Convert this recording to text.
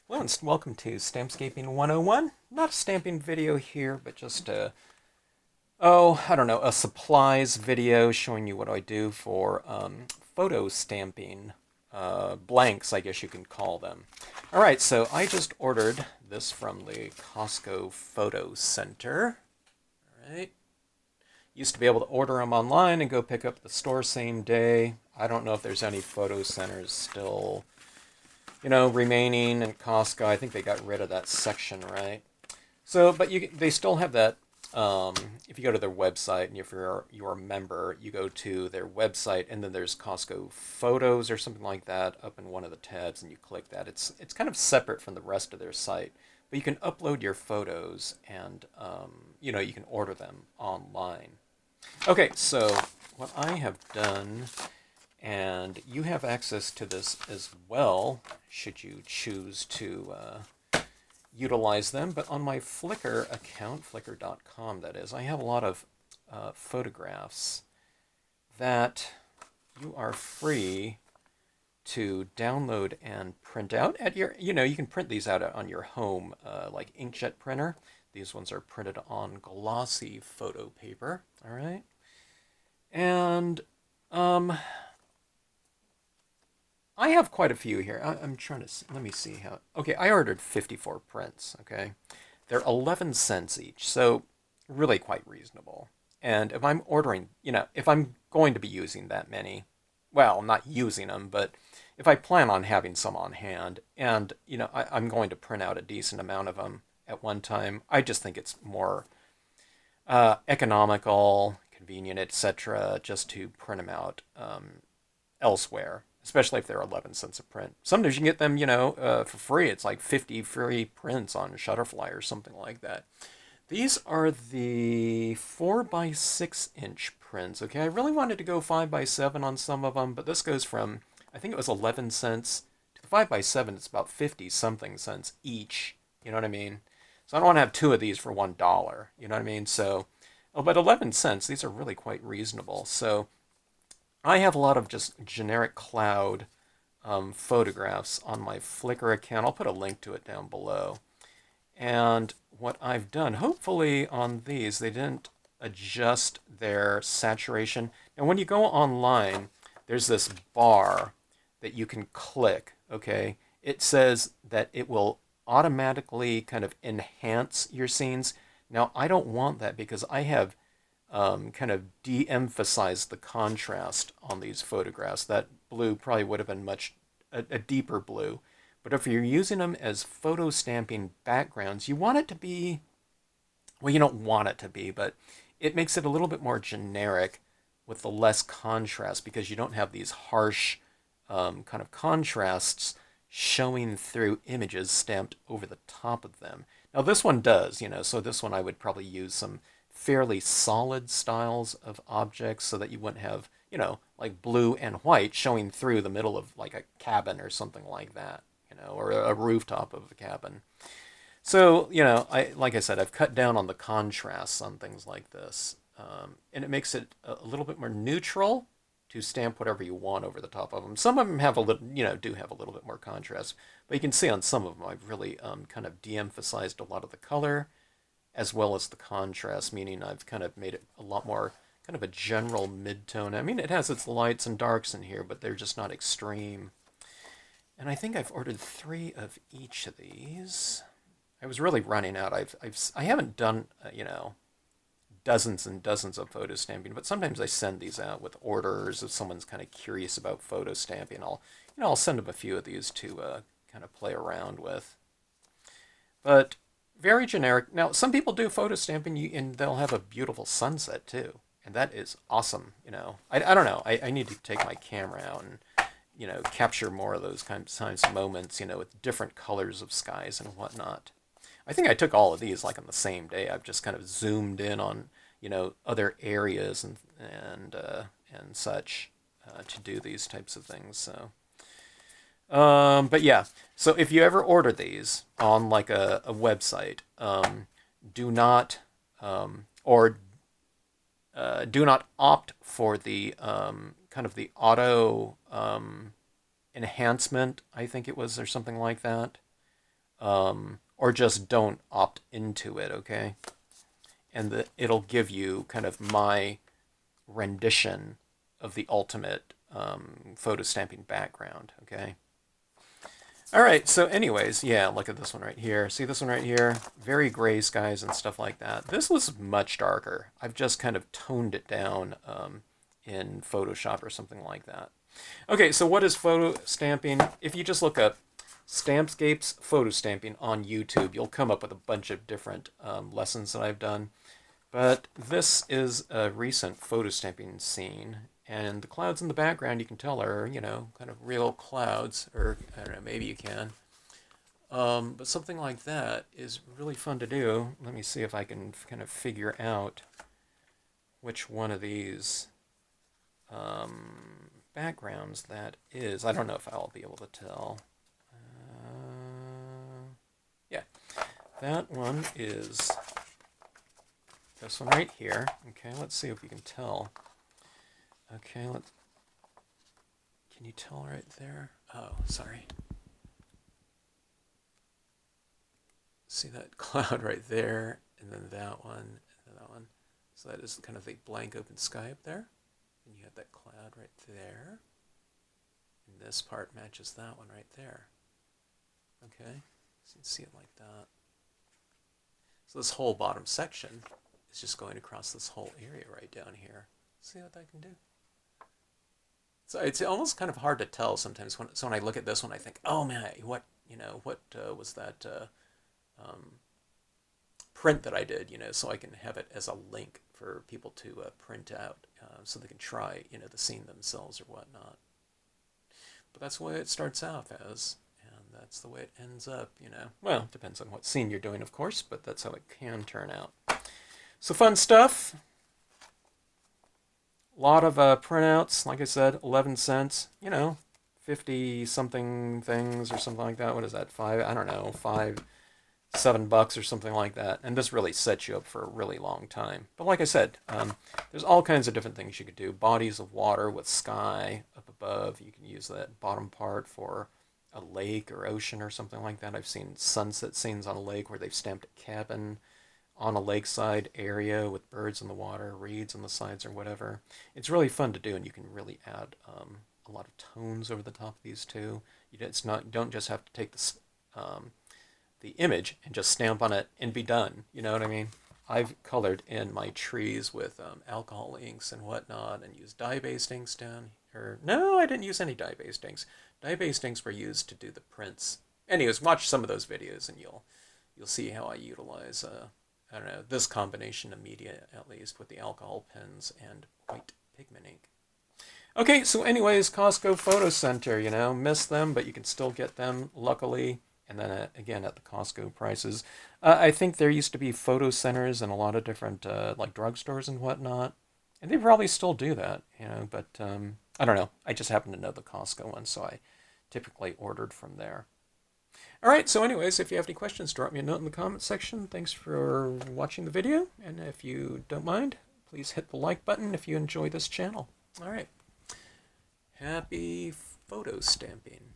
Hello and welcome to Stampscaping 101. Not a stamping video here, but just I don't know, a supplies video showing you what I do for photo stamping blanks, I guess you can call them. All right, so I just ordered this from the Costco Photo Center. All right. Used to be able to order them online and go pick up at the store same day. I don't know if there's any photo centers still remaining in Costco. I think they got rid of that section, right? So, but they still have that. If you go to their website, and if you're a member, you go to their website, and then there's Costco Photos or something like that up in one of the tabs, and you click that. It's kind of separate from the rest of their site, but you can upload your photos, and you can order them online. Okay, so what I have done, and you have access to this as well, should you choose to utilize them. But on my Flickr account, flickr.com that is, I have a lot of photographs that you are free to download and print out at your, you can print these out on your home, like inkjet printer. These ones are printed on glossy photo paper, all right? And I have quite a few here. I'm trying to, let me see how, okay, I ordered 54 prints, okay? They're 11 cents each, so really quite reasonable. And if I'm ordering, if I'm going to be using that many, well, not using them, but if I plan on having some on hand, and, I'm going to print out a decent amount of them at one time, I just think it's more economical, convenient, etc., just to print them out elsewhere, especially if they're 11 cents a print. Sometimes you can get them, for free. It's like 50 free prints on Shutterfly or something like that. These are the 4 by 6 inch prints. Okay, I really wanted to go 5 by 7 on some of them, but this goes from, I think it was 11 cents to the 5 by 7. It's about 50 something cents each. You know what I mean? So I don't want to have two of these for $1. You know what I mean? So, oh, but 11 cents. These are really quite reasonable. So I have a lot of just generic cloud photographs on my Flickr account. I'll put a link to it down below. And what I've done, hopefully on these, they didn't adjust their saturation. Now, when you go online, there's this bar that you can click, okay? It says that it will automatically kind of enhance your scenes. Now, I don't want that because I have kind of de-emphasized the contrast on these photographs. That blue probably would have been a deeper blue. But if you're using them as photo stamping backgrounds, you want it to be, well, you don't want it to be, but it makes it a little bit more generic with the less contrast because you don't have these harsh kind of contrasts showing through images stamped over the top of them. Now this one does, so this one I would probably use some fairly solid styles of objects so that you wouldn't have, like blue and white showing through the middle of like a cabin or something like that, or a rooftop of a cabin. So, like I said, I've cut down on the contrasts on things like this. And it makes it a little bit more neutral to stamp whatever you want over the top of them. Some of them have a little, do have a little bit more contrast, but you can see on some of them I've really kind of de-emphasized a lot of the color as well as the contrast, meaning I've kind of made it a lot more kind of a general mid-tone. I mean, it has its lights and darks in here, but they're just not extreme. And I think I've ordered 3 of each of these. I was really running out. I haven't done, dozens and dozens of photo stamping, but sometimes I send these out with orders if someone's kind of curious about photo stamping. I'll send them a few of these to kind of play around with. But very generic. Now, some people do photo stamping, and they'll have a beautiful sunset too, and that is awesome. I don't know. I need to take my camera out and capture more of those kinds of moments, with different colors of skies and whatnot. I think I took all of these like on the same day. I've just kind of zoomed in on other areas and such to do these types of things. So. But yeah, so if you ever order these on like a website, do not or do not opt for the kind of the auto enhancement, I think it was, or something like that. or just don't opt into it, okay? And it'll give you kind of my rendition of the ultimate photo stamping background, okay? All right, so anyways, yeah, look at this one right here. See this one right here? Very gray skies and stuff like that. This was much darker. I've just kind of toned it down in Photoshop or something like that. Okay, so what is photo stamping? If you just look up Stampscapes photo stamping on YouTube, you'll come up with a bunch of different lessons that I've done. But this is a recent photo stamping scene, and the clouds in the background you can tell are, you know, kind of real clouds, or I don't know, maybe you can. But something like that is really fun to do. Let me see if I can kind of figure out which one of these backgrounds that is. I don't know if I'll be able to tell. Yeah, that one is this one right here. Okay, let's see if we can tell. Okay, can you tell right there? Oh, sorry. See that cloud right there, and then that one, and that one. So that is kind of the blank open sky up there. And you have that cloud right there. And this part matches that one right there. Okay, so you can see it like that. So this whole bottom section is just going across this whole area right down here. See what that can do? So it's almost kind of hard to tell sometimes. When I look at this one, I think, oh man, what was that print that I did? You know, so I can have it as a link for people to print out, so they can try, you know, the scene themselves or whatnot. But that's the way it starts out as, and that's the way it ends up. You know, well, it depends on what scene you're doing, of course, but that's how it can turn out. So fun stuff. A lot of printouts, like I said, 11 cents, you know, 50 something things or something like that. What is that? I don't know, $7 or something like that. And this really sets you up for a really long time. But like I said, there's all kinds of different things you could do. Bodies of water with sky up above. You can use that bottom part for a lake or ocean or something like that. I've seen sunset scenes on a lake where they've stamped a cabin on a lakeside area with birds in the water, reeds on the sides or whatever. It's really fun to do, and you can really add a lot of tones over the top of these too. You don't just have to take the image and just stamp on it and be done. You know what I mean? I've colored in my trees with alcohol inks and whatnot, and used dye-based inks down here. No, I didn't use any dye-based inks. Dye-based inks were used to do the prints. Anyways, watch some of those videos, and you'll see how I utilize I don't know, this combination of media, at least, with the alcohol pens and white pigment ink. Okay, so anyways, Costco Photo Center, you know, miss them, but you can still get them, luckily, and then again at the Costco prices. I think there used to be photo centers in a lot of different, like, drugstores and whatnot, and they probably still do that, you know, but I don't know. I just happen to know the Costco one, so I typically ordered from there. All right, so anyways, if you have any questions, drop me a note in the comment section. Thanks for watching the video, and if you don't mind, please hit the like button if you enjoy this channel. All right, happy photo stamping.